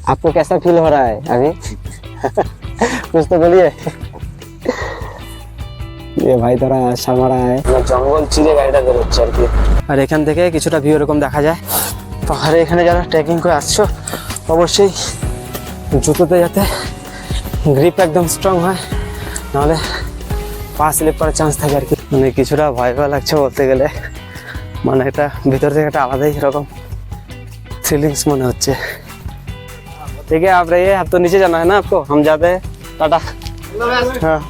आपको कैसा फील हो रहा है अभी? कुछ तो बोलिए। ये भाई थोड़ा সামা रहा है, জঙ্গল চিরে গাড়িটা বেরোচ্ছে আর কি। আর এখান থেকে কিছুটা ভিউ এরকম দেখা যায়। পাহাড়ে এখানে যারা ট্রেকিং করে আসছো অবশ্যই জুতোতে যাতে গ্রিপ একদম স্ট্রং হয়, নাহলে পা স্লিপ করার চান্স থাকে আর কি। মানে কিছুটা ভয় ভয় লাগছে বলতে গেলে, মানে এটা ভিতর থেকে একটা আলাদাই এরকম फीलिंग्स मने होच्छे। ठीक है आप रहिए, अब तो नीचे जाना है ना आपको, हम जाते हैं, टाटा। हाँ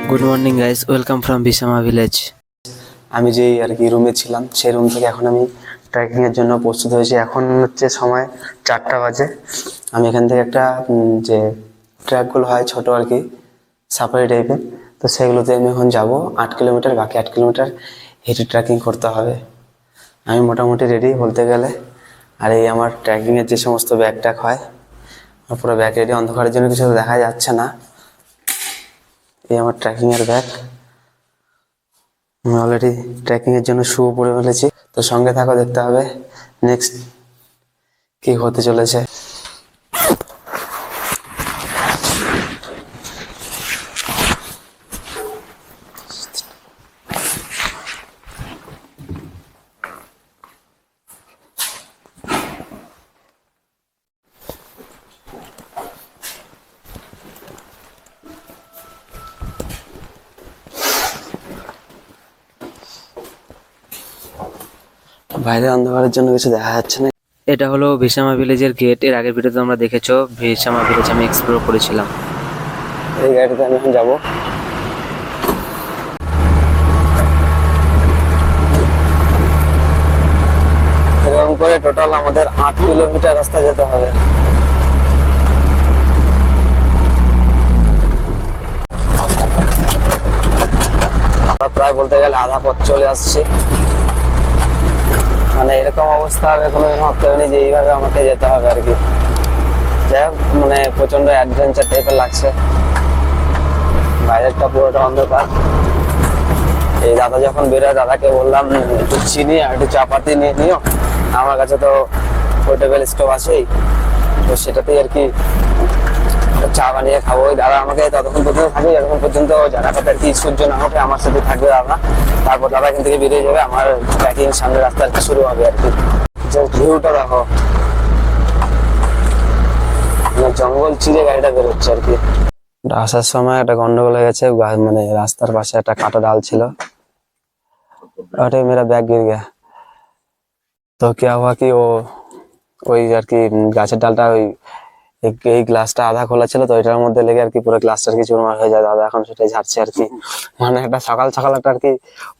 good morning guys, welcome from Bishama village. আমি যে আর কি রুমে ছিলাম সেই রুম থেকে এখন আমি ট্রেকিং এর জন্য প্রস্তুত হয়েছি। এখন হচ্ছে সময় 4টা বাজে। আমি এখান থেকে একটা যে ট্র্যাকগুলো হয় ছোট আর কি সাফারি টাইপের, তো সেগুলোতে আমি এখন যাবো 8 কিলোমিটার, বাকি 8 কিলোমিটার হেঁটে ট্রেকিং করতে হবে। আমি মোটামুটি রেডি বলতে গেলে। আর এই আমার ট্রেকিংয়ের যে সমস্ত ব্যাগ ট্যাগ হয়, পুরো ব্যাগ রেডি। অন্ধকারের জন্য কিছু দেখা যাচ্ছে না। এই আমার ট্রেকিংয়ের ব্যাগ। আমি অলরেডি ট্রেকিংয়ের জন্য শু পরে ফেলেছি। তো সঙ্গে থাকো, দেখতে হবে নেক্সট কি হতে চলেছে। বাইরে অন্ধকারের জন্য কিছু দেখা যাচ্ছে না। এটা হলো ভিসামা ভিলেজের গেট। এর আগের ভিডিওতে আমরা দেখেছো ভিসামা ভিলেজ আমি এক্সপ্লোর করেছিলাম। এই গাড়িতে আমি এখন যাবো। এরকম করে টোটাল আমাদের 8 কিলোমিটার রাস্তা যেতে হবে। আমরা প্রায় বলতে গেলে আধা পথ চলে আসছি। মানে এরকম অবস্থা হবে কোনোদিন ভাবতে পারিনি যে এইভাবে আমাকে যেতে হবে আর কি। যাই হোক, মানে প্রচন্ড অ্যাডভেঞ্চার টাইপের লাগছে। বাইরেরটা পুরোটা অন্ধকার। এই দাদা যখন বেরোয়, দাদাকে বললাম একটু চিনি আর একটু চাপাতি নিয়ে নিও। আমার কাছে তো পোর্টেবল স্টোভ আছেই, তো সেটাতেই আর কি চা বানিয়ে খাবো। ওই দাদা আমাকে ততক্ষণ পর্যন্ত থাকবে যতক্ষণ পর্যন্ত জায়গাটাতে আর কি সূর্য না ওঠে, আমার সাথে থাকবে দাদা। তারপর দাদা এখান থেকে বেরিয়ে যাবে, আমার ট্রেকিং সামনে রাস্তা আর কি শুরু হবে আর কি। জাস্ট ভিউটা দেখো, জঙ্গল চিরে গাড়িটা বেরোচ্ছে আর কি। আসার সময় একটা গন্ডগোল হয়ে গেছে, মানে রাস্তার পাশে একটা কাটা ডাল ছিল, ওটাই মেরা ব্যাগ गिर गया। তো क्या हुआ कि ওই আর কি গাছের ডালটা ওই এই গ্লাসটা আধা খোলা ছিল, তো এটার মধ্যে লেগে আর কি পুরো গ্লাসটা আর কি চুরমার হয়ে যায়। দাদা এখন সেটাই ঝাড়ছে আর কি। মানে একটা সকাল সকাল একটা আর কি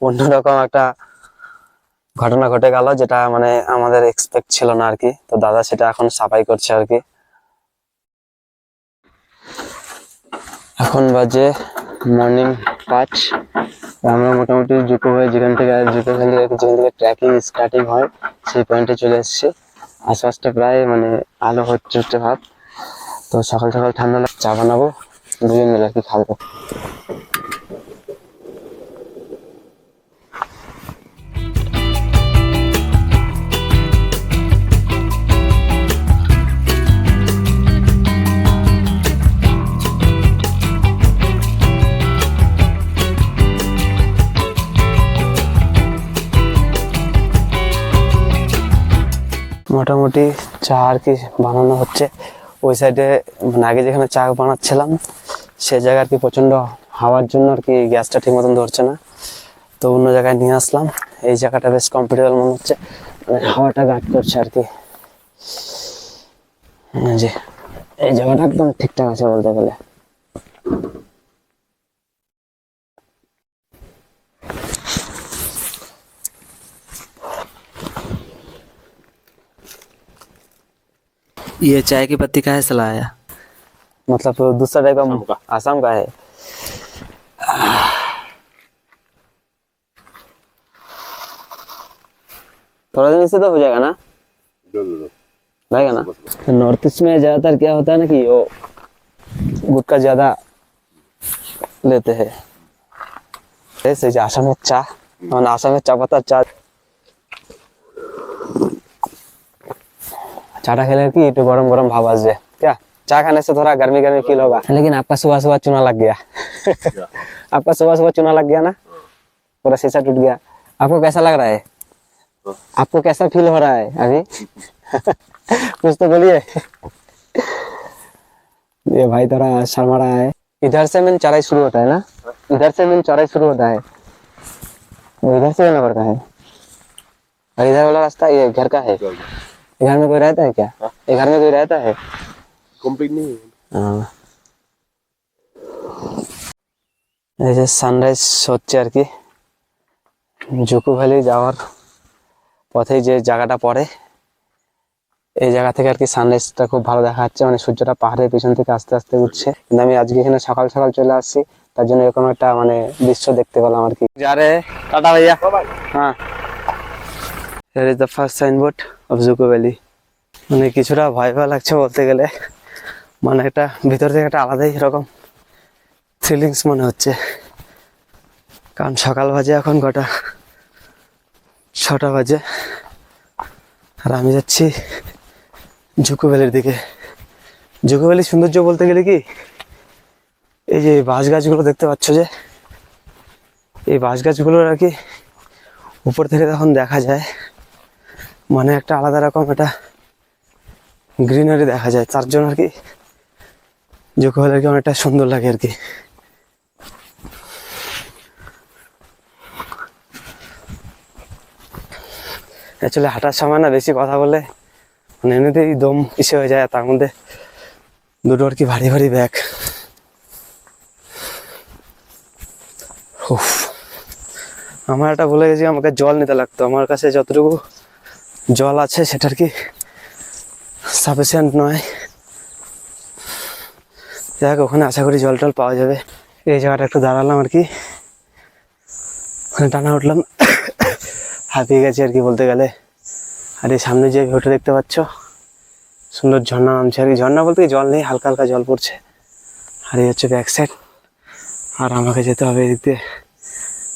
অন্যরকম একটা ঘটনা ঘটে গেল, যেটা মানে আমাদের এক্সপেক্ট ছিল না আর কি। তো দাদা সেটা এখন সাফাই করছে আর কি। এখন বাজে মর্নিং 5। আমরা মোটামুটি জুকো হয়ে যেখান থেকে ট্রেকিং স্টার্টিং হয় সেই পয়েন্টে চলে এসেছি। আশপাশটা প্রায় মানে আলো হচ্ছে ভাব। তো সকাল সকাল ঠান্ডা চা বানাবো, দুজন মিলে আর কি খাবো। মোটামুটি চা আর কি বানানো হচ্ছে ওই সাইডে। মানে আগে যেখানে চা বানাচ্ছিলাম সে জায়গায় আর কি প্রচন্ড হাওয়ার জন্য আর কি গ্যাসটা ঠিক মতন ধরছে না, তো অন্য জায়গায় নিয়ে আসলাম। এই জায়গাটা বেশ কমফোর্টেবল মনে হচ্ছে, মানে হাওয়াটা গার্ড করছে আর কি। যে এই জায়গাটা একদম ঠিকঠাক আছে বলতে গেলে। ये चाय की पत्ती कहाँ से लाया? मतलब दूसरा टाइप का आसाम का है। थोड़ा दिन से तो हो जाएगा ना, रहेगा ना। तो नॉर्थ ईस्ट में ज्यादातर क्या होता है ना कि वो गुटखा ज्यादा लेते हैं। এই যে আসামের চা, মানে আসামের চা পাতার চা। चाटा खेले की तो गरम गरम भाव आ जाए क्या। चा खाने से थोड़ा गर्मी गर्मी फील होगा, लेकिन आपका सुबह सुबह चूना लग गया। आपका सुबह सुबह चूना लग गया ना, पूरा शीशा टूट गया। आपको कैसा लग रहा है, आपको कैसा फील हो रहा है अभी? कुछ तो बोलिए। ये भाई थोड़ा शर्मा रहा है। इधर से मेन चढ़ाई शुरू होता है ना, इधर से मेन चढ़ाई शुरू होता है, इधर से जाना पड़ता है। और इधर वाला रास्ता ये घर का है। घर में कोई रहता है क्या? ये घर में कोई रहता है? कंप्लीट नहीं है। हाँ, ऐसे সানরাইজ হচ্ছে আর কি। জুকু ভ্যালি যাওয়ার পথে যে জায়গাটা পড়ে, এই জায়গা থেকে আর কি সানরাইজটা খুব ভালো দেখা যাচ্ছে, মানে সূর্যটা পাহাড়ের পিছন থেকে আস্তে আস্তে উঠছে। কিন্তু আমি আজকে এখানে সকাল সকাল চলে আসছি, তার জন্য এরকম একটা মানে দৃশ্য দেখতে পেলাম আর কি। যারে টাটা ভাইয়া। হ্যাঁ, here is the first signboard of Dzukou valley. মানে কিছুটা ভয় ভয় লাগছে বলতে গেলে, মানে একটা ভিতর থেকে একটা আলাদাই এরকম ফিলিংস মনে হচ্ছে। কারণ সকাল বাজে এখন কটা, 6টা বাজে, আর আমি যাচ্ছি জুকু ভ্যালির দিকে। জুকু ভ্যালির সৌন্দর্য বলতে গেলে কি, এই যে বাঁশ গাছগুলো দেখতে পাচ্ছ, যে এই বাঁশ গাছগুলোর আর কি উপর থেকে তখন দেখা যায়, মানে একটা আলাদা রকম একটা গ্রিনারি দেখা যায়, তার জন্য আর কি জুকু ভ্যালি আর কি অনেকটা সুন্দর লাগে আর কি। অ্যাকচুয়ালি হাঁটার সময় না বেশি কথা বলে মানে এমনিতেই দম ইসে হয়ে যায়, তার মধ্যে দুটো আর কি ভারী ভারী ব্যাগ। আমার একটা বলে গেছি, আমাকে জল নিতে লাগতো, আমার কাছে যতটুকু জল আছে সেটা আর কি সাফিসিয়েন্ট নয়। দেখ ওখানে আশা করি জল টল পাওয়া যাবে। এই জায়গাটা একটু দাঁড়ালাম আর কি, ওখানে টানা উঠলাম, হাঁপিয়ে গেছি আর কি বলতে গেলে। আর এই সামনে যে ভিউটা দেখতে পাচ্ছ, সুন্দর ঝর্ণা নামছে আর কি। ঝর্ণা বলতে জল নেই, হালকা হালকা জল পড়ছে। আর এই হচ্ছে ব্যাক সাইড, আর আমাকে যেতে হবে এদিক দিয়ে।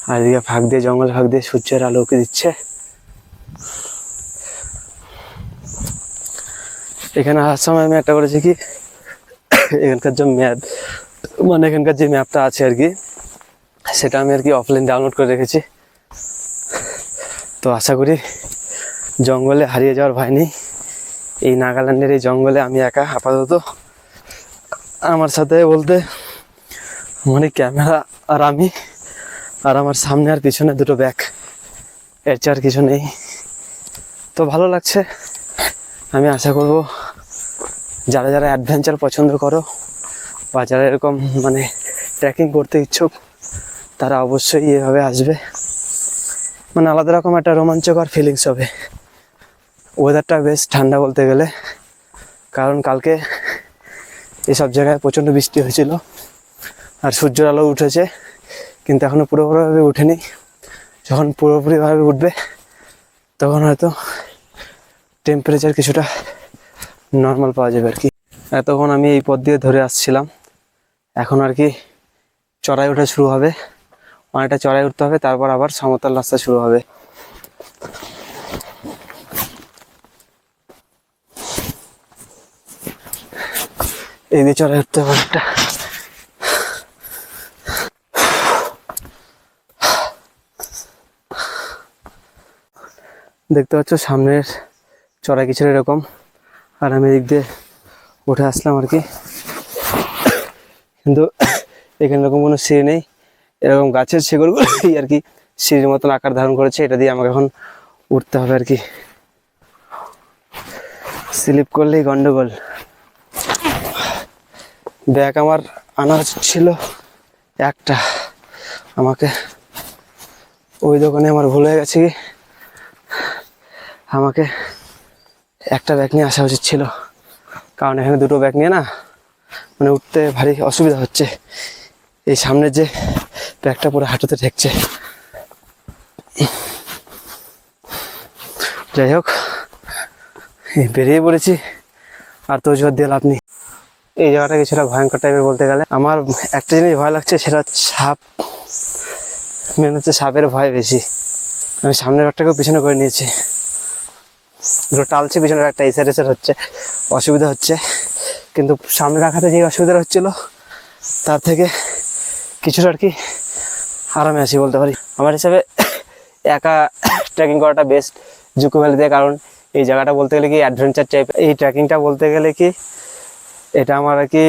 আর এদিকে ফাঁক দিয়ে, জঙ্গল ফাঁক দিয়ে সূর্যের আলো উঁকি দিচ্ছে। এখানে আসার সময় আমি একটা করেছি কি, এখানকার যে ম্যাপ, মানে এখানকার যে ম্যাপটা আছে আর কি, সেটা আমি আর কি অফলাইন ডাউনলোড করে রেখেছি। তো আশা করি জঙ্গলে হারিয়ে যাওয়ার ভয় নেই। এই নাগাল্যান্ডের এই জঙ্গলে আমি একা আপাতত, আমার সাথে বলতে মানে ক্যামেরা আর আমি, আর আমার সামনে আর পিছনে দুটো ব্যাগ, এর চেয়ে আর কিছু নেই। তো ভালো লাগছে। আমি আশা করব যারা যারা অ্যাডভেঞ্চার পছন্দ করো, বা যারা এরকম মানে ট্রেকিং করতে ইচ্ছুক, তারা অবশ্যই এভাবে আসবে। মানে আলাদা রকম একটা রোমাঞ্চকর ফিলিংস হবে। ওয়েদারটা বেশ ঠান্ডা বলতে গেলে, কারণ কালকে এসব জায়গায় প্রচণ্ড বৃষ্টি হয়েছিল, আর সূর্যের আলো উঠেছে, কিন্তু এখনও পুরোপুরিভাবে উঠেনি। যখন পুরোপুরিভাবে উঠবে তখন হয়তো টেম্পারেচার কিছুটা নর্মাল পাওয়া যাবে আর কি। এতক্ষণ আমি এই পথ দিয়ে ধরে আসছিলাম, এখন আর কি চড়াই ওঠা শুরু হবে, অনেকটা চড়াই উঠতে হবে, তারপর আবার সমতল রাস্তা শুরু হবে। এই দিয়ে চড়াই উঠতে হবে একটা। দেখতে পাচ্ছ সামনের চড়াই কিছুটা এরকম, আর আমি এদিক দিয়ে উঠে আসলাম আর কি। কিন্তু এখানে এরকম কোনো সিঁড়ি নেই, এরকম গাছের শিকড়গুলোই আর কি সিঁড়ির মতন আকার ধারণ করেছে। এটা দিয়ে আমাকে এখন উঠতে হবে আর কি, স্লিপ করলেই গন্ডগোল। ব্যাগ আমার আনা ছিল একটা, আমাকে ওই দোকানে আমার ভুল হয়ে গেছে, আমাকে একটা ব্যাগ নিয়ে আসা উচিত ছিল, কারণ এখানে দুটো ব্যাগ নিয়ে না মানে উঠতে ভারী অসুবিধা হচ্ছে। এই সামনের যে ব্যাগটা পুরো হাঁটুতে ঠেকছে। যাই হোক, বেরিয়ে পড়েছি, আর তো জোর দিয়ে লাভ নেই। এই জায়গাটা কিছুটা ভয়ঙ্কর টাইপের বলতে গেলে। আমার একটা জিনিস ভয় লাগছে, সেটা সাপ। মেন হচ্ছে সাপের ভয় বেশি। আমি সামনের ব্যাগটাকেও পিছনে করে নিয়েছি, দুটো টালছি পিছনের একটা এসার এসার হচ্ছে, অসুবিধা হচ্ছে। কিন্তু সামনে রাখাতে যে অসুবিধাটা হচ্ছিল তার থেকে কিছুটা আর কি আরামে আছি বলতে পারি। আমার হিসাবে একা ট্রেকিং করাটা বেস্ট জুকো ভ্যালিতে, কারণ এই জায়গাটা বলতে গেলে কি অ্যাডভেঞ্চার টাইপ। এই ট্রেকিংটা বলতে গেলে কি এটা আমার আর কি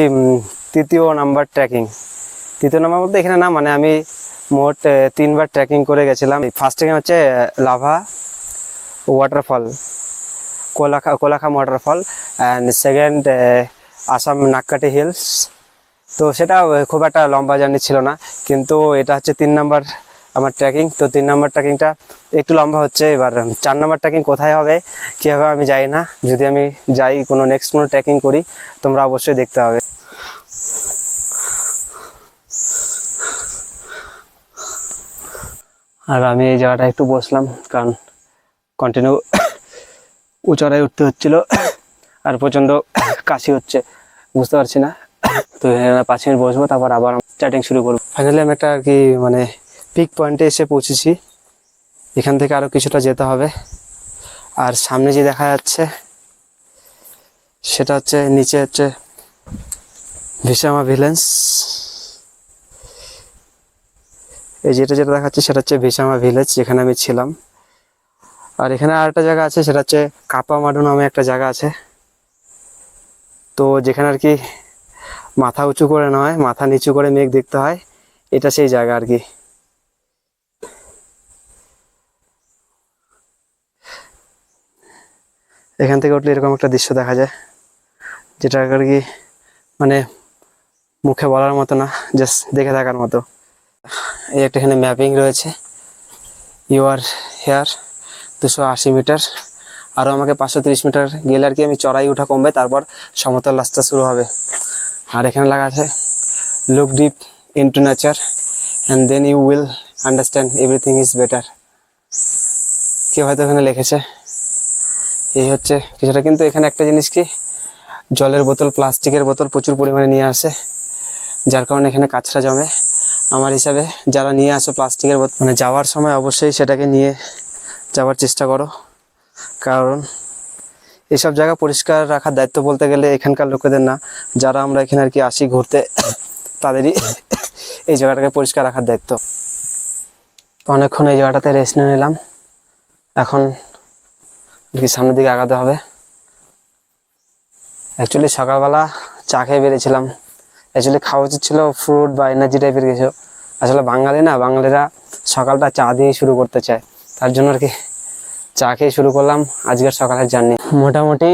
তৃতীয় নাম্বার ট্রেকিং। তৃতীয় নাম্বার বলতে এখানে না, মানে আমি মোট 3বার ট্রেকিং করে গেছিলাম। ফার্স্ট ট্রেকিং হচ্ছে lava waterfall, Kolakham waterfall, and second Assam Nakkati hills. তো সেটা খুব একটা লম্বা জার্নি ছিল না, কিন্তু এটা হচ্ছে 3 নাম্বার আমার ট্রেকিং। তো 3 নাম্বার ট্রেকিংটা একটু লম্বা হচ্ছে। এবার 4 নাম্বার ট্রেকিং কোথায় হবে কী হবে আমি জানি না। যদি আমি যাই কোনো নেক্সট কোনো ট্রেকিং করি তোমরা অবশ্যই দেখতে হবে। আর আমি এই জায়গাটা একটু বসলাম, কারণ কন্টিনিউ উঁচড়ায় উঠতে হচ্ছিল আর প্রচণ্ড কাশি হচ্ছে, বুঝতে পারছি না। তো 5 মিনিট বসবো, তারপর আবার স্টার্টিং শুরু করবো। ফাইনালি আমি একটা আর কি মানে পিক পয়েন্টে এসে পৌঁছেছি। এখান থেকে আরও কিছুটা যেতে হবে। আর সামনে যে দেখা যাচ্ছে সেটা হচ্ছে নিচে হচ্ছে ভিসামা ভিলেজ। এই যেটা দেখাচ্ছে সেটা হচ্ছে ভিসামা ভিলেজ, যেখানে আমি ছিলাম। আর এখানে আরেকটা জায়গা আছে, সেটা হচ্ছে কাপামাডু নামে একটা জায়গা আছে। তো যেখানে আর কি মাথা উঁচু করে নয়, মাথা নিচু করে মেঘ দেখতে হয়, এটা সেই জায়গা আর কি। এখান থেকে উঠলে এরকম একটা দৃশ্য দেখা যায়, যেটা আর কি মানে মুখে বলার মতো না, জাস্ট দেখে থাকার মতো। এই একটা এখানে ম্যাপিং রয়েছে, ইউ আর হেয়ার 280 মিটার। আরও আমাকে 530 মিটার গেলে আর কি আমি চড়াই উঠা কমবে, তারপর সমতল রাস্তা শুরু হবে। আর এখানে লেখা আছে look deep into nature and then you will understand everything is better. কেউ হয়তো এখানে লিখেছে। এই হচ্ছে কিছুটা। কিন্তু এখানে একটা জিনিস কি, জলের বোতল, প্লাস্টিকের বোতল প্রচুর পরিমাণে নিয়ে আসে, যার কারণে এখানে কাঁচরা জমে। আমার হিসাবে যারা নিয়ে আসো প্লাস্টিকের বোতল, মানে যাওয়ার সময় অবশ্যই সেটাকে নিয়ে যাওয়ার চেষ্টা করো, কারণ এইসব জায়গা পরিষ্কার রাখার দায়িত্ব বলতে গেলে এখানকার লোকেদের না, যারা আমরা এখানে আর কি আসি ঘুরতে তাদেরই এই জায়গাটাকে পরিষ্কার রাখার দায়িত্ব। অনেকক্ষণ এই জায়গাটাতে রেস্ট নিয়ে নিলাম, এখন সামনের দিকে আগাতে হবে। অ্যাকচুয়ালি সকালবেলা চা খেয়ে বেরিয়েছিলাম, অ্যাকচুয়ালি খাওয়া উচিত ছিল ফ্রুট বা এনার্জি টাইপের কিছু। আসলে বাঙালিরা সকালটা চা দিয়ে শুরু করতে চায়, তার জন্য আর কি চা খেয়ে শুরু করলাম আজকের সকালের জার্নি। মোটামুটি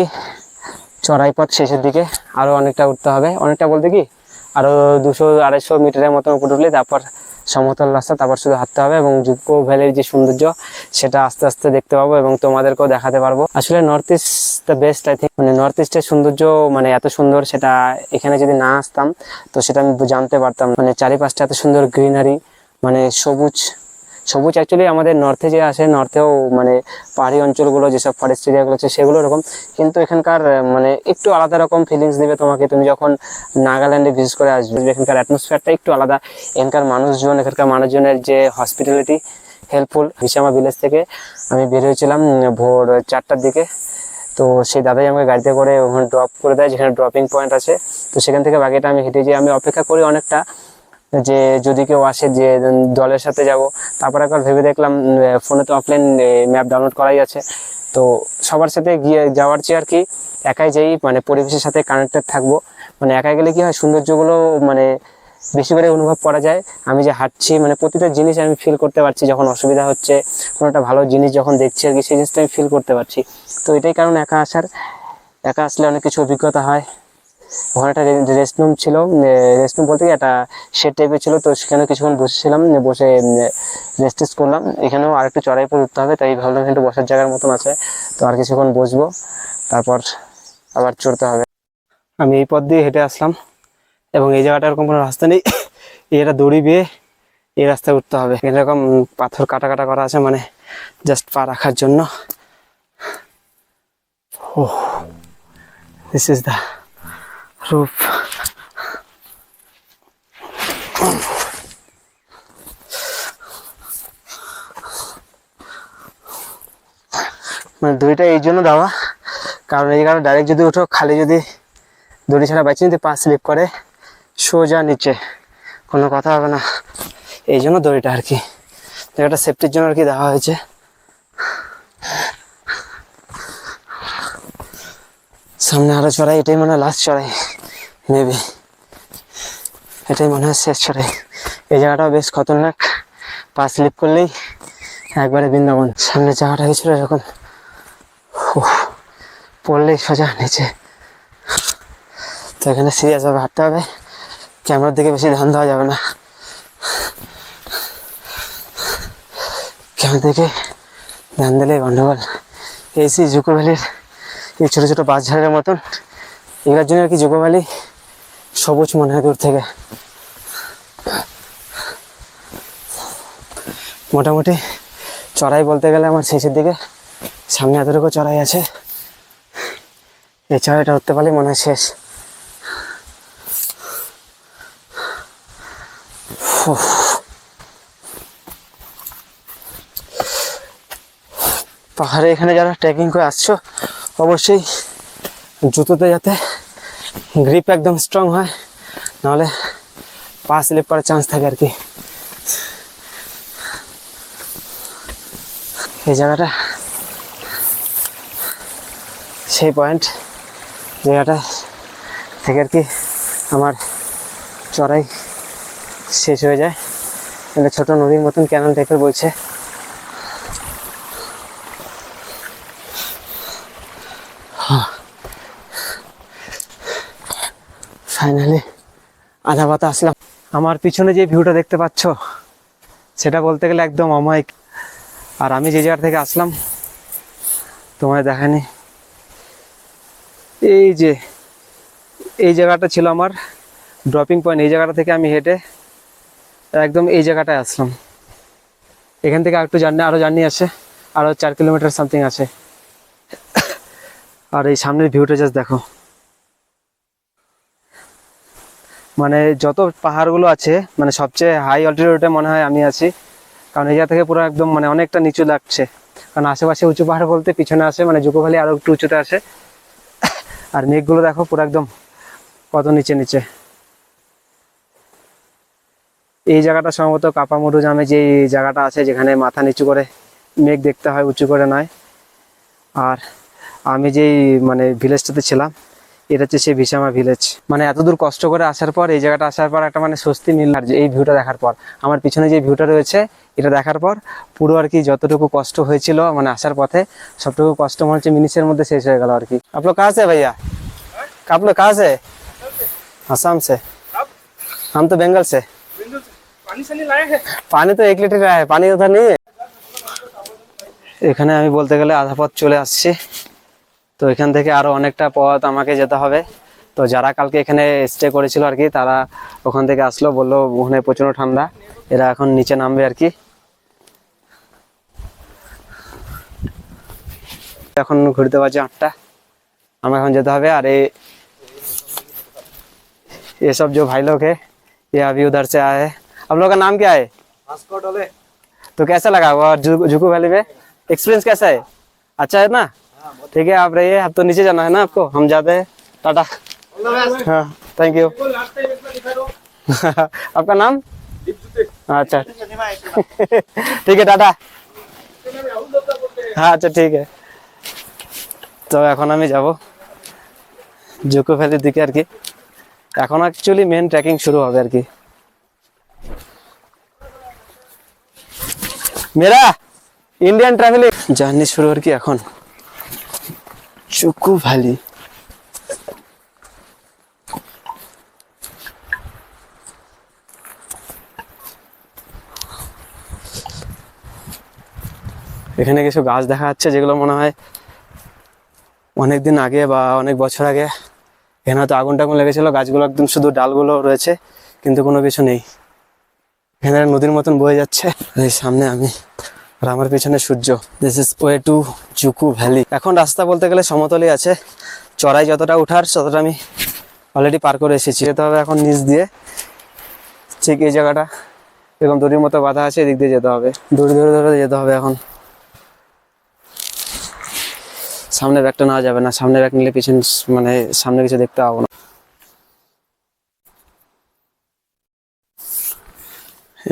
চড়াই পথ শেষের দিকে, আরও অনেকটা উঠতে হবে। অনেকটা বলতে কি আরও 200-250 মিটারের মতো উপরে উঠলে তারপর সমতল রাস্তা, তারপর শুধু হাঁটতে হবে এবং জুকো ভ্যালির যে সৌন্দর্য সেটা আস্তে আস্তে দেখতে পাবো এবং তোমাদেরকেও দেখাতে পারবো। আসলে north east the best I think. মানে নর্থ ইস্টের সৌন্দর্য মানে এত সুন্দর, সেটা এখানে যদি না আসতাম তো সেটা আমি জানতে পারতাম। মানে চারিপাশটা এত সুন্দর গ্রিনারি, মানে সবুজ। অ্যাকচুয়ালি আমাদের নর্থে যে আসে, নর্থেও মানে পাহাড়ি অঞ্চলগুলো যেসব ফরেস্ট এরিয়াগুলো আছে সেগুলো এরকম, কিন্তু এখানকার মানে একটু আলাদা রকম ফিলিংস দেবে তোমাকে তুমি যখন নাগাল্যান্ডে ভিজিট করে আসবে। এখানকার অ্যাটমসফিয়ারটা একটু আলাদা, এখানকার মানুষজনের যে হসপিটালিটি, হেল্পফুল। ভিসামা ভিলেজ থেকে আমি বের হয়েছিলাম ভোর 4টার দিকে। তো সেই দাদাই আমাকে গাড়িতে করে ওখানে ড্রপ করে দেয়, যেখানে ড্রপিং পয়েন্ট আছে। তো সেখান থেকে বাকিটা আমি হেঁটে যাই। আমি অপেক্ষা করি অনেকটা, যে যদি কেউ আসে যে দলের সাথে যাব। তারপর একবার ভেবে দেখলাম ফোনে তো অফলাইন ম্যাপ ডাউনলোড করাই আছে, তো সবার সাথে গিয়ে যাওয়ার চেয়ে আর কি একাই যাই, মানে পরিবেশের সাথে কানেক্টেড থাকবো। মানে একাই গেলে কি হয়, সৌন্দর্যগুলো মানে বেশি করে অনুভব করা যায়। আমি যে হাঁটছি মানে প্রতিটা জিনিস আমি ফিল করতে পারছি, যখন অসুবিধা হচ্ছে কোনো একটা ভালো জিনিস যখন দেখছি আর কি, সেই জিনিসটা আমি ফিল করতে পারছি। তো এটাই কারণ একা আসলে অনেক কিছু অভিজ্ঞতা হয়। ওখানে একটা রেস্টরুম ছিল, রেস্টরুম বলতে কি একটা শেড টাইপের ছিল। তো সেখানে কিছুক্ষণ বসেছিলাম, বসে রেস্ট করলাম। এখানেও আরেকটু চড়াই পরে উঠতে হবে, তাই ভাবলাম একটু বসার জায়গার মতন আছে, তো আর কিছুক্ষণ বসবো, তারপর আবার চড়তে হবে। আমি এই পথ দিয়ে হেঁটে আসলাম এবং এই জায়গাটা এরকম কোনো রাস্তা নেই, এটা দড়ি বেয়ে এই রাস্তায় উঠতে হবে। এরকম পাথর কাটা করা আছে, মানে জাস্ট পা রাখার জন্য। ও দিস ইজ দ্য রূপ। মানে দড়িটা এই জন্য দেওয়া, কারণ এই জায়গাটা ডাইরেক্ট যদি উঠো, খালি যদি দড়ি ছাড়া বাইচে যদি পা স্লিপ করে সোজা নিচে, কোনো কথা হবে না। এই জন্য দড়িটা আর কি, জায়গাটা সেফটির জন্য আর কি দেওয়া হয়েছে। সামনে আরো চড়াই, এটাই মনে হয় লাস্ট চড়াই, মেবি এটাই মনে হয় শেষ চড়াই। এই জায়গাটাও বেশ খতরনাক, পা স্লিপ করলেই একবারে বৃন্দাবন। সামনে জায়গাটা গেছিল এরকম, পড়লেই সোজা নিচে। তো এখানে সিরিয়াস ভাবে হাঁটতে হবে, ক্যামেরার দিকে বেশি ধ্যান দেওয়া যাবে না। ক্যামেরার দিকে ধ্যান দিলেই গন্ডগোল। এই জুকো ভ্যালির এই ছোটো ছোটো বাঁশঝাড়ের মতন, এগুলোর জন্য আর কি জুকো ভ্যালি সবুজ মনে হয় দূর থেকে। মোটামুটি চড়াই বলতে গেলে আমার শেষের দিকে, সামনে এতটুকু চড়াই আছে, এই চড়াইটা উঠতে পারলে মনে হয় শেষ। পাহাড়ে এখানে যারা ট্রেকিং করে আসছো, অবশ্যই জুতোতে যাতে গ্রিপ একদম স্ট্রং হয়, নাহলে পা স্লিপ করার চান্স থাকে আর কি। এই জায়গাটা সেই পয়েন্ট, জায়গাটা থেকে আর কি আমার চড়াই শেষ হয়ে যায়। এটা ছোট নদীর মতন ক্যানাল টাইপের বইছে। ফাইনালি আধা পাতা আসলাম। আমার পিছনে যে ভিউটা দেখতে পাচ্ছ, সেটা বলতে গেলে একদম অমায়িক। আর আমি যে জায়গা থেকে আসলাম তোমায় দেখানি, এই যে এই জায়গাটা ছিল আমার ড্রপিং পয়েন্ট। এই জায়গাটা থেকে আমি হেঁটে একদম এই জায়গাটায় আসলাম। এখান থেকে একটু আরো জার্নি আছে, আরো 4 কিলোমিটার সামথিং আছে। আর এই সামনের ভিউটা জাস্ট দেখো, মানে যত পাহাড়গুলো আছে, মানে সবচেয়ে হাই অল্টিটিউডে মনে হয় আমি আছি, কারণ এই জায়গা থেকে পুরো একদম মানে অনেকটা নিচু লাগছে। কারণ আশেপাশে উঁচু পাহাড় বলতে পিছনে আসে, মানে জুকো ভ্যালি আরো একটু উঁচুতে আসে। আর মেঘগুলো দেখো পুরো একদম কত নিচে নিচে। এই জায়গাটা সম্ভবত কাপামুডু নামে যে জায়গাটা আছে, যেখানে মাথা নিচু করে মেঘ দেখতে হয়, উঁচু করে নয়। আর আমি যেই মানে ভিলেজটাতে ছিলাম, এটা হচ্ছে সেই ভিসামা ভিলেজ। মানে এতদূর কষ্ট করে আসার পর, এই জায়গাটা আসার পর একটা মানে স্বস্তি মিলল। আর এই ভিউটা দেখার পর, আমার পিছনে যে ভিউটা রয়েছে এটা দেখার পর, পুরো আর কি যতটুকু কষ্ট হয়েছিল মানে আসার পথে, সবটুকু কষ্ট মনে হচ্ছে মিনিটের মধ্যে শেষ হয়ে গেল আর কি। आप लोग कहाँ से भैया? आप लोग कहाँ से? आसाम से। हम तो बंगाल से। पानी से नहीं लाए हैं। पानी तो 1 লিটার है, पानी उधर नहीं है। এখানে আমি বলতে গেলে আধা পথ চলে আসছি। তো এখান থেকে আরো অনেকটা পথ আমাকে যেতে হবে। তো যারা কালকে এখানে স্টে করেছিল আর কি, তারা ওখান থেকে আসলো, বললো ওখানে প্রচন্ড ঠান্ডা, এরা এখন নিচে নামবে আর কি। এখন ঘুরতে বাজে 8টা, हमें এখন যেতে হবে। আর ये सब जो भाई लोग है, ये अभी उधर से आए हैं। आप लोग का नाम क्या है? तो कैसा लगा वो जुकू वैली में एक्सपीरियंस कैसा है? अच्छा है ना? ठीक है, आप रहिए, अब तो नीचे जाना है ना आपको, हम जाते हैं, टाटा। हाँ, थैंक यू। आपका नाम? अच्छा ठीक है, टाटा। हाँ अच्छा ठीक है। তো এখন আমি যাব জুকো ভ্যালির দিকে আর কি। এখন অ্যাকচুয়ালি মেন ট্রেকিং শুরু হবে আর কি। মেরা ইন্ডিয়ান ট্রাভেলিং জার্নি শুরু আর কি এখন জুকো ভ্যালি। এখানে কিছু গাছ দেখা যাচ্ছে, যেগুলো মনে হয় অনেকদিন আগে বা অনেক বছর আগে এখানে হয়তো আগুন টাগুন লেগেছিল। গাছগুলো একদম শুধু ডালগুলো রয়েছে, কিন্তু কোনো কিছু নেই। এখানে নদীর মতন বয়ে যাচ্ছে। এই সামনে আমি, আর আমার পিছনে সূর্য। This is way to Dzukou valley. এখন রাস্তা বলতে গেলে সমতলই আছে, চড়াই যতটা উঠার ততটা আমি অলরেডি পার করে এসেছি। যেতে হবে এখন নিচ দিয়ে, ঠিক এই জায়গাটা এরকম দড়ির মতো বাঁধা আছে, এদিক দিয়ে যেতে হবে, দড়ি ধরে ধরে যেতে হবে এখন। সামনে ব্যাগটা নেওয়া যাবে না, সামনে ব্যাগ নিলে পিছন মানে সামনে কিছু দেখতে পাবো না।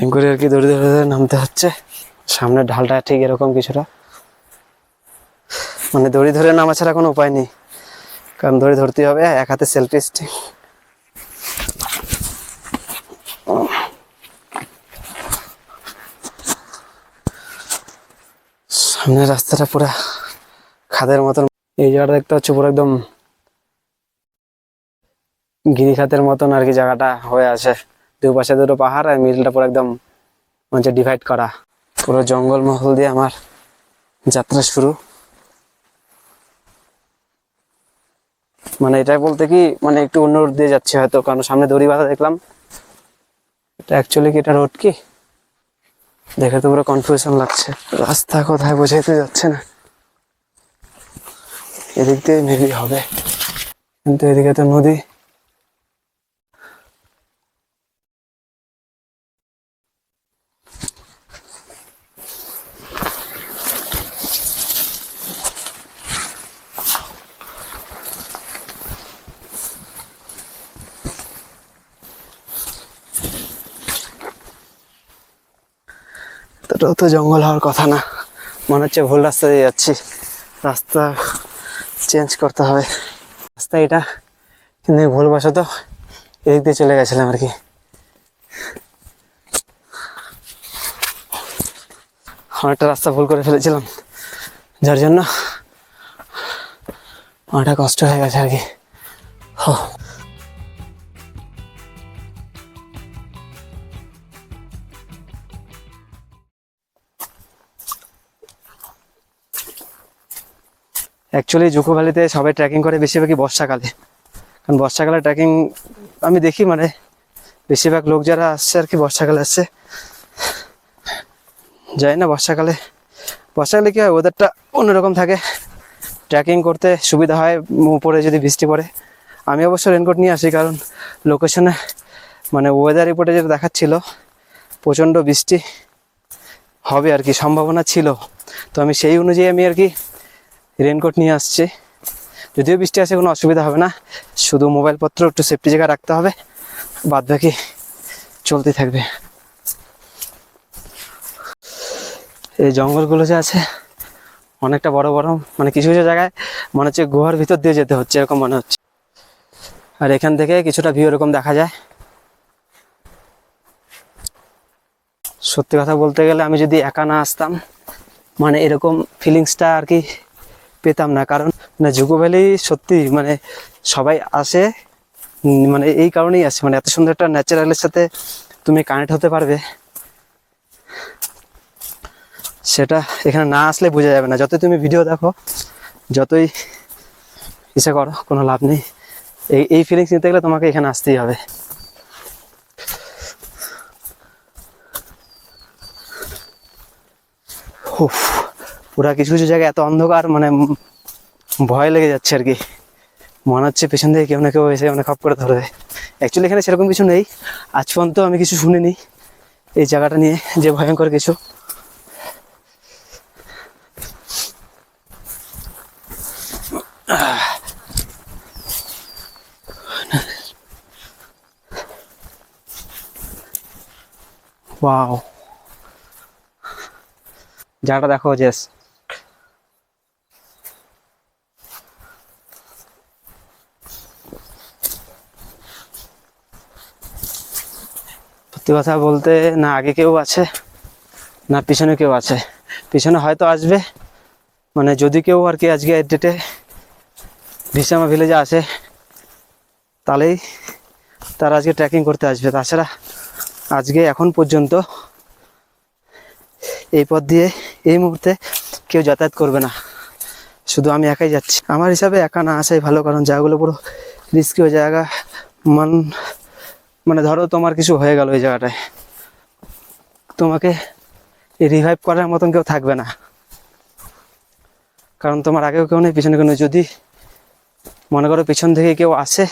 এম করে আর কি দড়ি ধরে ধরে নামতে হচ্ছে। সামনের ঢালটা ঠিক এরকম কিছুটা, মানে দড়ি ধরে নামা ছাড়া কোনো উপায় নেই, কারণ দড়ি ধরতে হবে। এক হাতে সেলফি স্টিক। সামনের রাস্তাটা পুরো খাদের মতন। এই জায়গাটা দেখতে হচ্ছে পুরো একদম গিরিখাতের মতন আর কি জায়গাটা হয়ে আছে। দুপাশে দুটো পাহাড় আর মিডলটা পুরো একদম মানে ডিভাইড করা। পুরো জঙ্গল মহল দিয়ে আমার যাত্রা শুরু। মানে এটাই বলতে কি মানে একটু অন্য রোড দিয়ে যাচ্ছে হয়তো, কারণ সামনে দড়ি বাঁধা দেখলাম। এটা অ্যাকচুয়ালি কি এটা রোড কি দেখে তো পুরো কনফিউশন লাগছে, রাস্তা কোথায় বোঝাইতে যাচ্ছে না। এদিক দিয়ে মেবি হবে, কিন্তু এদিকে তো নদী। এটাও তো জঙ্গল হওয়ার কথা না, মনে হচ্ছে ভুল রাস্তা দিয়ে যাচ্ছি। রাস্তা চেঞ্জ করতে হবে। রাস্তা এটা, কিন্তু ভুলবশত এদিক দিয়ে চলে গেছিলাম আর কি। অনেকটা রাস্তা ভুল করে ফেলেছিলাম, যার জন্য অনেকটা কষ্ট হয়ে গেছে আর কি। অ্যাকচুয়ালি জুকো ভ্যালিতে সবাই ট্রেকিং করে বেশিরভাগই বর্ষাকালে, কারণ বর্ষাকালে ট্রেকিং আমি দেখি মানে বেশিরভাগ লোক যারা আসছে আর কি বর্ষাকালে আসছে। যাই না বর্ষাকালে কি হয় ওয়েদারটা অন্যরকম থাকে, ট্রেকিং করতে সুবিধা হয়। উপরে যদি বৃষ্টি পড়ে, আমি অবশ্য রেনকোট নিয়ে আসি, কারণ লোকেশনে মানে ওয়েদার রিপোর্টে যেটা দেখাচ্ছিল প্রচণ্ড বৃষ্টি হবে আর কি, সম্ভাবনা ছিল। তো আমি সেই অনুযায়ী আমি আর কি রেনকোট নিয়ে আসছি। যদিও বৃষ্টি আসে কোনো অসুবিধা হবে না, শুধু মোবাইলপত্র একটু সেফটি জায়গায় রাখতে হবে, বাদ বাকি চলতে থাকবে। এই জঙ্গলগুলো যে আছে অনেকটা বড় বড়, মানে কিছু কিছু জায়গায় মনে হচ্ছে গুহার ভিতর দিয়ে যেতে হচ্ছে এরকম মনে হচ্ছে। আর এখান থেকে কিছুটা ভিউ এরকম দেখা যায়। সত্যি কথা বলতে গেলে আমি যদি একা না আসতাম মানে এরকম ফিলিংসটা আর কি পেতাম না, কারণ জুকো ভ্যালি সত্যি মানে সবাই আসে মানে এই কারণেই আসে, মানে এত সুন্দর একটা ন্যাচারালের সাথে তুমি কানেক্ট হতে পারবে, সেটা এখানে না আসলে বোঝা যাবে না। যতই তুমি ভিডিও দেখো, যতই ইচ্ছা করো, কোনো লাভ নেই। এই ফিলিংস নিতে গেলে তোমাকে এখানে আসতেই হবে। পুরা কিছু কিছু জায়গায় এত অন্ধকার মানে ভয় লেগে যাচ্ছে আর কি, মনে হচ্ছে পেছন থেকে কেউ না কেউ এসে মানে খপ করে ধরবে। অ্যাকচুয়ালি এখানে সেরকম কিছু নেই, আজ পর্যন্ত আমি কিছু শুনিনি এই জায়গাটা নিয়ে যে ভয়ঙ্কর কিছু। ওয়াও, জায়গাটা দেখো জেস। সত্যি কথা বলতে না আগে কেউ আছে না পিছনে কেউ আছে। পিছনে হয়তো আসবে মানে যদি কেউ আর কি আজকে ডেটে ভিসামা ভিলেজে আসে তাহলেই তারা আজকে ট্রেকিং করতে আসবে, তাছাড়া আজকে এখন পর্যন্ত এই পথ দিয়ে এই মুহূর্তে কেউ যাতায়াত করবে না, শুধু আমি একাই যাচ্ছি। আমার হিসাবে একা না আসাই ভালো, কারণ জায়গাগুলো পুরো রিস্কি জায়গা। মানে ধরো তোমার কিছু হয়ে গেল ওই জায়গাটায়, তোমাকে রিভাইভ করার মতন কেউ থাকবে না, কারণ তোমার আগেও কেউ নেই পিছনে কেউ নেই। যদি মনে করো পিছন থেকে কেউ আসে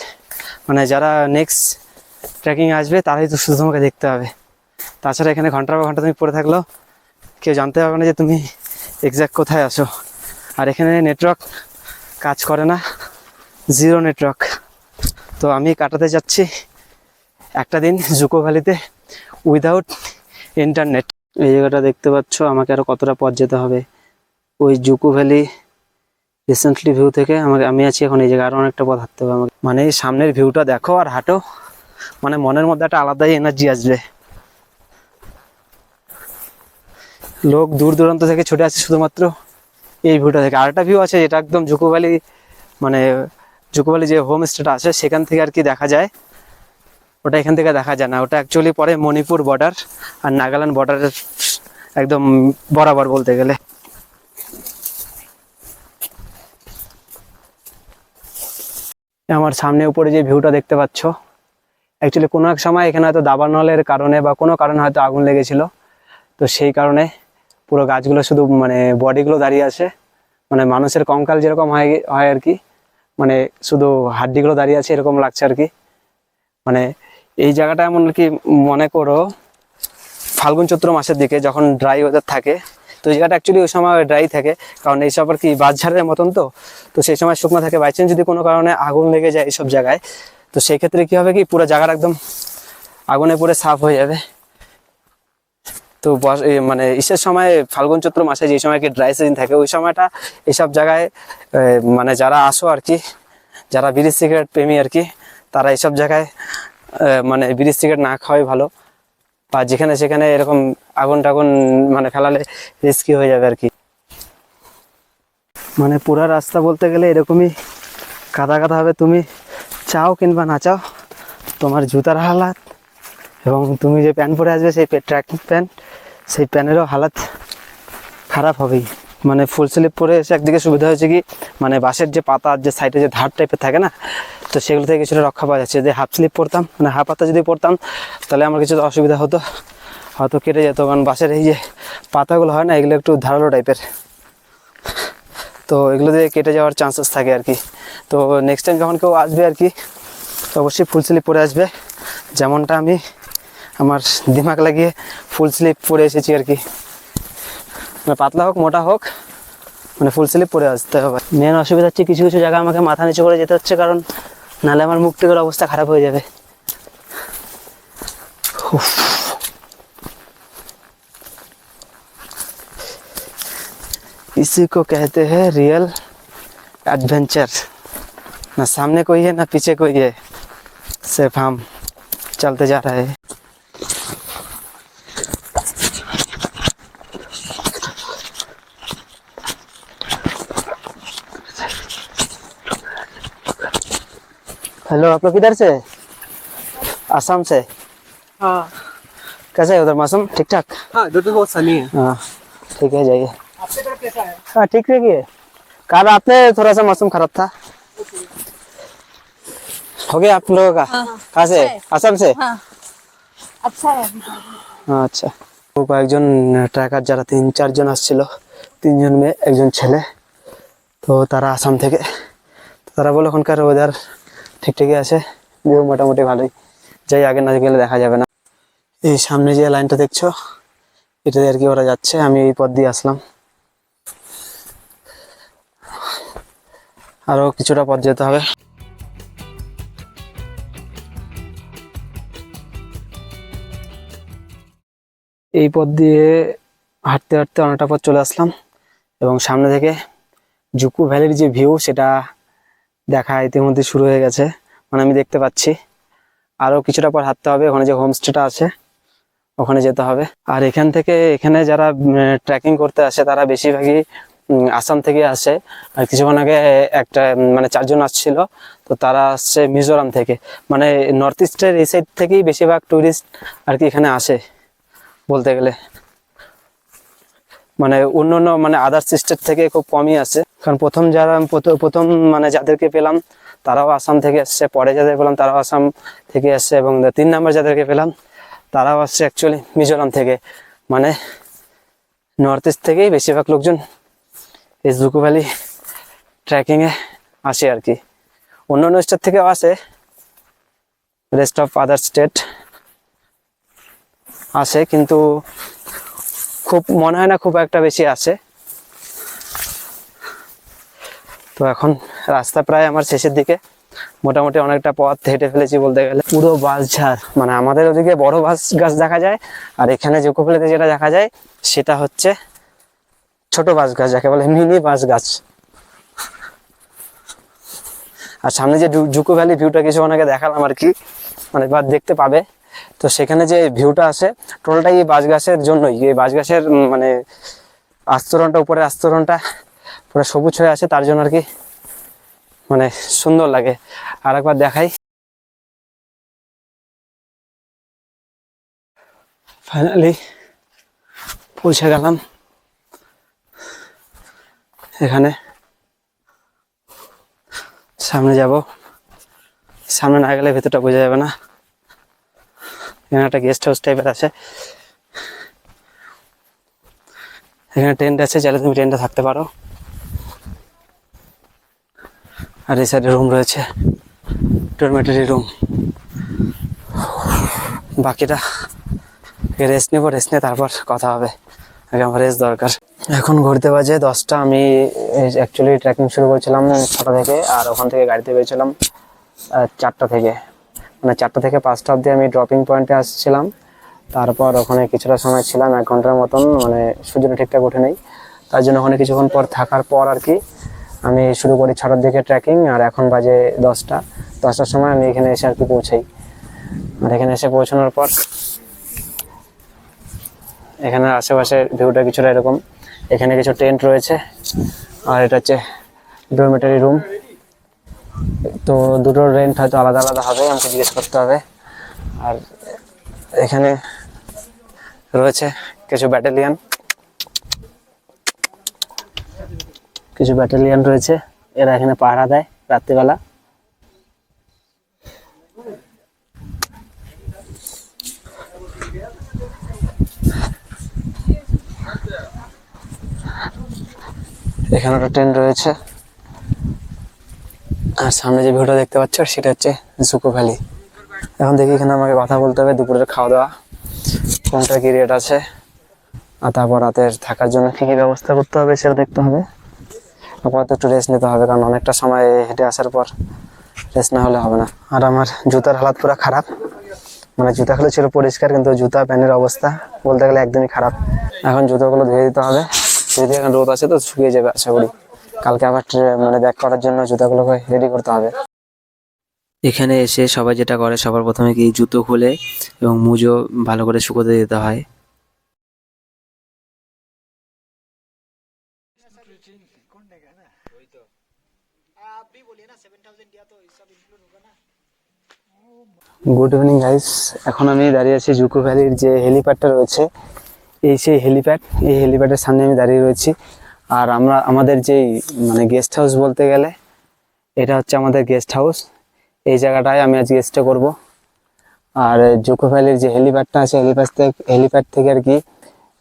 মানে যারা নেক্সট ট্রেকিং আসবে তারাই তো শুধু তোমাকে দেখতে হবে, তাছাড়া এখানে ঘন্টার পর ঘন্টা তুমি পড়ে থাকলেও কেউ জানতে পারবে না যে তুমি এক্স্যাক্ট কোথায় আসো। আর এখানে নেটওয়ার্ক কাজ করে না, জিরো নেটওয়ার্ক। তো আমি কাটাতে যাচ্ছি একটা দিন জুকো ভ্যালিতে উইদাউট ইন্টারনেট। এই জায়গাটা দেখতে পাচ্ছ, আমাকে আরো কতটা পথ যেতে হবে ওই জুকো ভ্যালি রিসেন্টলি ভিউ থেকে। আমি আছি এখন এই জায়গায়, আরো অনেকটা পথ হাঁটতে হবে আমাকে। মানে এই সামনের ভিউটা দেখো আর হাঁটো, মানে মনের মধ্যে একটা আলাদাই এনার্জি আসবে। লোক দূর দূরান্ত থেকে ছুটে আসছে শুধুমাত্র এই ভিউটা থেকে। আরেকটা ভিউ আছে যেটা একদম জুকো ভ্যালি, মানে জুকো ভ্যালি যে হোম স্টেটা আছে সেখান থেকে আর কি দেখা যায়। ওটা এখান থেকে দেখা যায় না, ওটা অ্যাকচুয়ালি পরে মণিপুর বর্ডার আর নাগাল্যান্ড বর্ডারের একদম বরাবর বলতে গেলে। আমার সামনে উপরে যে ভিউটা দেখতে পাচ্ছ, অ্যাকচুয়ালি কোনো এক সময় এখানে হয়তো দাবানলের কারণে বা কোনো কারণে হয়তো আগুন লেগেছিল। তো সেই কারণে পুরো গাছগুলো শুধু মানে বডিগুলো দাঁড়িয়ে আছে, মানে মানুষের কঙ্কাল যেরকম হয় হয় আর কি, মানে শুধু হাড্ডিগুলো দাঁড়িয়ে আছে এরকম লাগছে আর কি। মানে এই জায়গাটা এমন আর কি, মনে করো ফাল্গুন চৈত্র মাসের দিকে যখন ড্রাই ওয়েদার থাকে, তো এই জায়গাটা অ্যাকচুয়ালি ওই সময় ড্রাই থাকে, কারণ এইসব আর কি বাঁশঝাড়ের মতন। তো সেই সময় শুকনো থাকে। বাই চান্স যদি কোনো কারণে আগুন লেগে যায় এইসব জায়গায়, তো সেই ক্ষেত্রে কি হবে কি, পুরো জায়গাটা একদম আগুনে পুড়ে সাফ হয়ে যাবে। তো মানে ইসের সময় ফাল্গুন চৈত্র মাসে যে সময় কি ড্রাই সিজন থাকে, ওই সময়টা এইসব জায়গায় মানে যারা আসো আর কি, যারা বিড়ি সিগারেট প্রেমী আর কি, তারা এইসব জায়গায় মানে বিড়ি সিগারেট না খাওয়াই ভালো। বা যেখানে সেখানে এরকম আগুন টাগুন মানে ফেলালে রিস্কি হয়ে যাবে আর কি। মানে পুরা রাস্তা বলতে গেলে এরকমই কাদা কাদা হবে। তুমি চাও কিংবা না চাও, তোমার জুতার হালাত এবং তুমি যে প্যান্ট পরে আসবে সেই ট্র্যাকিং প্যান্ট, সেই প্যান্টেরও হালাত খারাপ হবেই। মানে ফুল স্লিপ পরে এসে একদিকে সুবিধা হয়েছে কি, মানে বাসের যে পাতা যে সাইডে যে ধার টাইপের থাকে না, তো সেগুলো থেকে কিছুটা রক্ষা পাওয়া যাচ্ছে। যে হাফ স্লিপ পরতাম, মানে হাফ পাতা যদি পরতাম, তাহলে আমার কিছুটা অসুবিধা হতো, হয়তো কেটে যেত। কারণ বাসের এই যে পাতাগুলো হয় না, এগুলো একটু ধারালো টাইপের, তো এগুলো দিয়ে কেটে যাওয়ার চান্সেস থাকে আর কি। তো নেক্সট টাইম যখন কেউ আসবে আর কি, তো অবশ্যই ফুল স্লিপ পরে আসবে, যেমনটা আমি আমার দিমাগ লাগিয়ে ফুল স্লিপ পরে এসেছি আর কি। মানে পাতলা হোক মোটা হোক, মানে ফুল স্লিপ পরে আসতে হবে। মেন অসুবিধা হচ্ছে কিছু কিছু জায়গায় আমাকে মাথা নিচু করে যেতে হচ্ছে, কারণ নাহলে আমার মুখ টুকের অবস্থা খারাপ হয়ে যাবে। इसी को कहते हैं रियल एडवेंचर। ना सामने कोई है ना पीछे कोई है, सिर्फ हम चलते जा रहे हैं। हेलो, आप लोग किधर से? असम से। हाँ कैसा है उधर मौसम? ठीक ठाक? हाँ, इधर तो बहुत सनी है। हाँ ठीक है, जाइए। आपके तरफ कैसा है? हाँ ठीक है। कल रात में थोड़ा सा मौसम खराब था। हो गया आप लोगों का? कहाँ से? असम से। हाँ, अच्छा है अभी तो। हाँ अच्छा। তো কয়েকজন ট্র্যাকার যারা 3-4 জন আসছিল, 3 জন মেয়ে 1 জন ছেলে, তো তারা আসাম থেকে। তো তারা বলে ওখানকার ওয়েদার ঠিকঠাকই আছে, ভিউ মোটামুটি ভালোই। যাই, আগে না গেলে দেখা যাবে না। এই সামনে যে লাইনটা দেখছো, এটা দিয়ে আর কি ওরা যাচ্ছে, আমি এই পথ দিয়ে আসলাম। আরো কিছুটা পথ যেতে হবে। এই পথ দিয়ে হাঁটতে হাঁটতে অনেকটা পথ চলে আসলাম, এবং সামনে থেকে জুকো ভ্যালির যে ভিউ সেটা দেখা ইতিমধ্যে শুরু হয়ে গেছে, মানে আমি দেখতে পাচ্ছি। আরো কিছুটা পর হাঁটতে হবে, ওখানে যে হোমস্টেটা আছে ওখানে যেতে হবে। আর এখান থেকে এখানে যারা ট্রেকিং করতে আসে তারা বেশিরভাগই আসাম থেকে আসে। আর কিছুক্ষণ আগে একটা মানে 4 জন আসছিল, তো তারা আসছে মিজোরাম থেকে। মানে নর্থ ইস্টের এই সাইড থেকেই বেশিরভাগ টুরিস্ট আর কি এখানে আসে বলতে গেলে। মানে অন্য মানে আদার্স স্টেট থেকে খুব কমই আসে, কারণ প্রথম মানে যাদেরকে পেলাম তারাও আসাম থেকে আসছে, পরে যাদের পেলাম তারাও আসাম থেকে আসছে, এবং 3 নাম্বার যাদেরকে পেলাম তারাও আসছে অ্যাকচুয়ালি মিজোরাম থেকে। মানে নর্থ ইস্ট থেকেই বেশিরভাগ লোকজন এই জুকো ভ্যালি ট্রেকিংয়ে আসে আর কি। অন্য স্টেট থেকেও আসে, রেস্ট অফ আদার স্টেট আসে, কিন্তু খুব মনে হয় না খুব একটা বেশি আসে। তো এখন রাস্তা প্রায় আমার শেষের দিকে, মোটামুটি অনেকটা পথ হেঁটে ফেলেছি বলতে গেলে। পুরো বাঁশঝাড়, মানে আমাদের ওদিকে বড় বাঁশ গাছ দেখা যায়, আর এখানে জুকো ভ্যালিতে যেটা দেখা যায় সেটা হচ্ছে ছোট বাঁশ গাছ, যাকে বলে মিনি বাঁশ গাছ। আর সামনে যে জুকো ভ্যালি ভিউটা কিছুক্ষণ আগে দেখালাম আর কি, মানে এবার দেখতে পাবে, তো সেখানে যে ভিউটা আসে টোটালটাই এই বাঁশ গাছের জন্যই। এই বাঁশ গাছের মানে আস্তরণটা, উপরে আস্তরণটা পুরো সবুজ হয়ে আছে, তার জন্য আর কি মানে সুন্দর লাগে। আর একবার দেখাই, ফাইনালি পৌঁছে গেলাম এখানে। সামনে যাব, সামনে না গেলে ভেতরটা বোঝা যাবে না। এখানে একটা গেস্ট হাউস টাইপের আছে, এখানে টেন্ট আছে, চাইলে তুমি টেন্টে থাকতে পারো। আর এই সাইডে রুম রয়েছে, ডরমেটরি রুম। বাকিটা রেস্ট নেবো, রেস্ট নিয়ে তারপর কথা হবে, আগে আমার রেস্ট দরকার। এখন ঘুরতে বাজে 10টা। আমি অ্যাকচুয়ালি ট্রেকিং শুরু করেছিলাম 6টা থেকে, আর ওখান থেকে গাড়িতে বেরিয়েছিলাম 4টা থেকে, মানে 4টা থেকে 5টা অবধি আমি ড্রপিং পয়েন্টে আসছিলাম। তারপর ওখানে কিছুটা সময় ছিলাম, 1 ঘন্টার মতন, মানে সূর্যটা ঠিকঠাক ওঠে নেই, তার জন্য ওখানে কিছুক্ষণ পর থাকার পর আর কি আমি শুরু করি 6টার দিকে ট্রেকিং। আর এখন বাজে 10টা। 10টার সময় আমি এখানে এসে আর কি পৌঁছাই। আর এখানে এসে পৌঁছানোর পর এখানে আশেপাশের ভিউটা কিছুটা এরকম। এখানে কিছু টেন্ট রয়েছে, আর এটা হচ্ছে ডরমেটরি রুম। তো দুটোর রেন্ট হয়তো আলাদা আলাদা হবে, আমাকে জিজ্ঞেস করতে হবে। আর এখানে রয়েছে কিছু ব্যাটালিয়ান রয়েছে, এরা এখানে পাহারা দেয় রাত্রিবেলা। এখানে একটা ট্রেন রয়েছে, আর সামনে যে ভিউটা দেখতে পাচ্ছ সেটা হচ্ছে জুকো ভ্যালি। এখন দেখি এখানে আমাকে কথা বলতে হবে, দুপুরের খাওয়া দাওয়া কোনটা কি রেট আছে, আর তারপর রাতের থাকার জন্য কী কী ব্যবস্থা করতে হবে সেটা দেখতে হবে। আপাতত একটু রেস্ট নিতে হবে, কারণ অনেকটা সময় হেঁটে আসার পর রেস্ট না হলে হবে না। আর আমার জুতার হালাত পুরো খারাপ, মানে জুতাগুলো ছিল পরিষ্কার, কিন্তু জুতা প্যান্টের অবস্থা বলতে গেলে একদমই খারাপ। এখন জুতোগুলো ধুয়ে দিতে হবে, যদি এখন রোদ আছে তো শুকিয়ে যাবে আশা করি। কালকে আবার মানে ব্যাক করার জন্য জুতাগুলোকে রেডি করতে হবে। এখানে এসে সবাই যেটা করে, সবার প্রথমে কি জুতো খুলে এবং মুজো ভালো করে শুকোতে দিতে হয়। গুড ইভিনিং গাইস, এখন আমি দাঁড়িয়ে আছি জুকো ভ্যালির যে হেলিপ্যাডটা রয়েছে, সেই হেলিপ্যাড, এই হেলিপ্যাডের সামনে আমি দাঁড়িয়ে রয়েছি। আর আমাদের যেই মানে গেস্ট হাউস বলতে গেলে এটা হচ্ছে আমাদের গেস্ট হাউস, এই জায়গাটায় আমি আজকে স্টে করব। আর জুকো ভ্যালির যে হেলিপ্যাডটা আছে, হেলিপ্যাড থেকে আর কি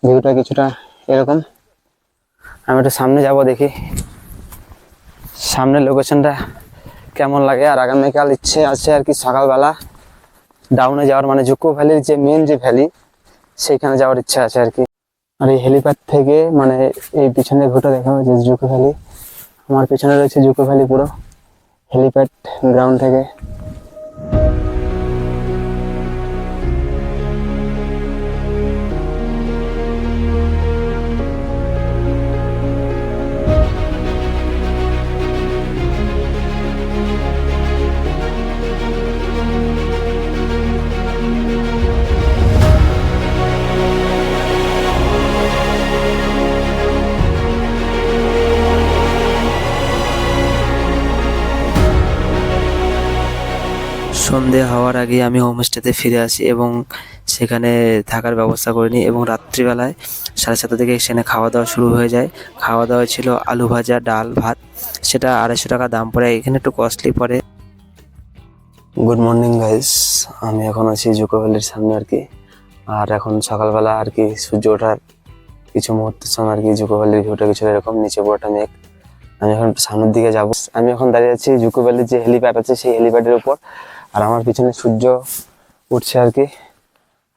ভিউটা কিছুটা এরকম। আমি একটু সামনে যাব, দেখি সামনের লোকেশনটা কেমন লাগে। আর আগামীকাল ইচ্ছে আছে আর কি সকালবেলা ডাউনে যাওয়ার, মানে জুকো ভ্যালির যে মেন যে ভ্যালি সেইখানে যাওয়ার ইচ্ছা আছে আর কি। আর এই হেলিপ্যাড থেকে মানে এই পিছনের ভিউটা দেখা হচ্ছে জুকো ভ্যালি, আমার পিছনে রয়েছে জুকো ভ্যালি পুরো হেলিপ্যাড গ্রাউন্ড থেকে। সন্ধে হওয়ার আগে আমি হোমস্টেতে ফিরে আসি এবং সেখানে থাকার ব্যবস্থা করে নিই, এবং রাত্রিবেলায় 7:30 থেকে সেখানে খাওয়া দাওয়া শুরু হয়ে যায়। খাওয়া দাওয়া ছিল আলু ভাজা, ডাল, ভাত, সেটা 250 টাকা দাম পড়ে, এখানে একটু কস্টলি পড়ে। গুড মর্নিং গাইস, আমি এখন আছি জুকো ভ্যালির সামনে আর কি। আর এখন সকালবেলা আর কি সূর্য ওঠার কিছু মুহূর্তের সময় আর কি জুকো ভ্যালির ভিউটা কিছু এরকম, নিচে পুরোটা মেঘ। আমি এখন সামনের দিকে যাব। আমি এখন দাঁড়িয়ে আছি জুকো ভ্যালির যে হেলিপ্যাড আছে সেই হেলিপ্যাডের উপর, আর আমার পিছনে সূর্য উঠছে আর কি।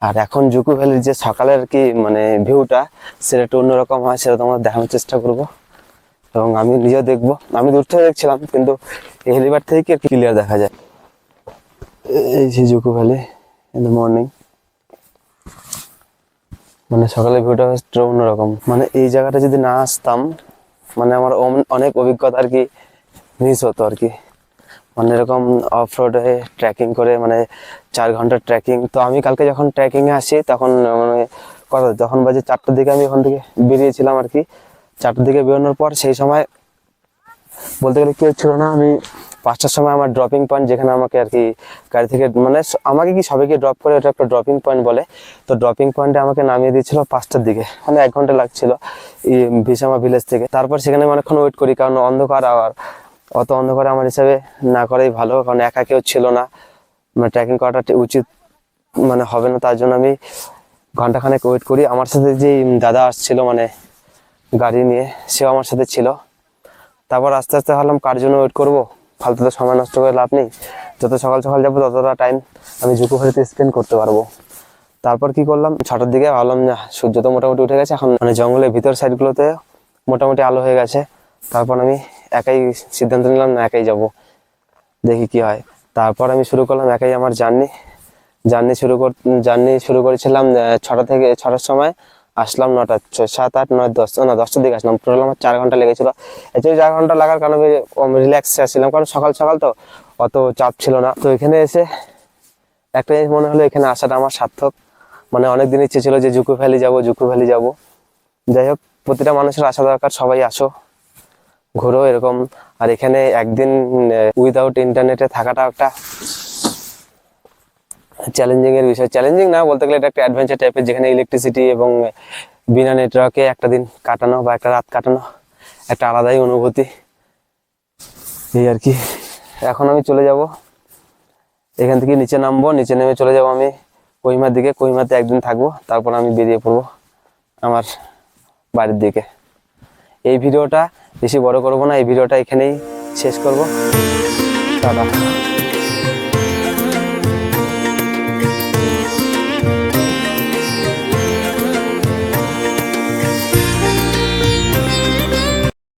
আর এখন জুকো ভ্যালির যে সকালের কি মানে ভিউটা সেটা একটু অন্যরকম হয়, সেটা তোমাদের দেখানোর চেষ্টা করব। এবং আমি নিজেও দেখবো। আমি দূর থেকে দেখছিলাম, কিন্তু এই হেলিপ্যাড থেকে কি ক্লিয়ার দেখা যায়। এই যে Dzukou valley in the morning, মানে সকালের ভিউটা হচ্ছে অন্যরকম। মানে এই জায়গাটা যদি না আসতাম, মানে আমার অনেক অভিজ্ঞতা আর কি মিস হতো আর কি। মানে এরকম অফ রোডে ট্রেকিং করে, মানে 4 ঘন্টার ট্রেকিং। তো আমি কালকে যখন ট্রেকিংয়ে আসি তখন মানে যখন বাজে 4টার দিকে আমি ওখান থেকে বেরিয়েছিলাম আর কি। 4টার দিকে বেরোনোর পর সেই সময় বলতে গেলে কেউ ছিল না। আমি 5টার সময় আমার ড্রপিং পয়েন্ট, যেখানে আমাকে আর কি গাড়ি থেকে মানে আমাকে কি সবাইকে ড্রপ করে, ওটা একটা ড্রপিং পয়েন্ট বলে। তো ড্রপিং পয়েন্টে আমাকে নামিয়ে দিয়েছিল 5টার দিকে, মানে 1 ঘন্টা লাগছিল এই ভিসামা ভিলেজ থেকে। তারপর সেখানে আমি অনেকক্ষণ ওয়েট করি, কারণ অন্ধকার, আর অত অন্ধকারে আমার হিসাবে না করাই ভালো, কারণ একা কেউ ছিল না, মানে ট্রেকিং করাটা উচিত মানে হবে না। তার জন্য আমি ঘন্টাখানেক ওয়েট করি। আমার সাথে যে দাদা আসছিল মানে গাড়ি নিয়ে, সেও আমার সাথে ছিল। তারপর আস্তে আস্তে ভাবলাম কার জন্য ওয়েট করবো, ফালতু তো সময় নষ্ট করে লাভ নেই। যত সকাল সকাল যাবো ততটা টাইম আমি জুকো ভ্যালিতে স্পেন্ড করতে পারবো। তারপর কি করলাম, 6টার দিকে ভাবলাম না, সূর্য তো মোটামুটি উঠে গেছে এখন, মানে জঙ্গলের ভিতর সাইডগুলোতে মোটামুটি আলো হয়ে গেছে। তারপর আমি একাই সিদ্ধান্ত নিলাম না, একাই যাব, দেখি কি হয়। তারপর আমি শুরু করলাম একাই আমার জার্নি শুরু করেছিলাম 6টার সময়, আসলাম 9টা, 6, 7, 8, 9, 10, না 10টার দিকে আসলাম। টোটাল আমার 4 ঘন্টা লেগেছিল। অ্যাকচুয়ালি 4 ঘন্টা লাগার কারণে আমি রিল্যাক্সে আসছিলাম, কারণ সকাল সকাল তো অত চাপ ছিল না। তো এখানে এসে একটা জিনিস মনে হলো, এখানে আসাটা আমার সার্থক। মানে অনেকদিন ইচ্ছে ছিল যে জুকো ভ্যালি যাব। যাই হোক, প্রতিটা মানুষের আসা দরকার, সবাই আসো, ঘোরো এরকম। আর এখানে একদিন উইদাউট ইন্টারনেটে থাকাটা একটা চ্যালেঞ্জিং এর বিষয়। চ্যালেঞ্জিং না বলতে গেলে, এটা একটা অ্যাডভেঞ্চার টাইপের, যেখানে ইলেকট্রিসিটি এবং বিনা নেটওয়ার্কে একটা দিন কাটানো বা একটা রাত কাটানো একটা আলাদাই অনুভূতি, এই আর কি। এখন আমি চলে যাব এখান থেকে, নিচে নামবো, নিচে নেমে চলে যাব আমি কোহিমার দিকে। কোহিমাতে একদিন থাকবো, তারপর আমি বেরিয়ে পড়বো আমার বাড়ির দিকে। এই ভিডিওটা বেশি বড় করবো না, এই ভিডিওটা এখানেই শেষ করবো। টাটা।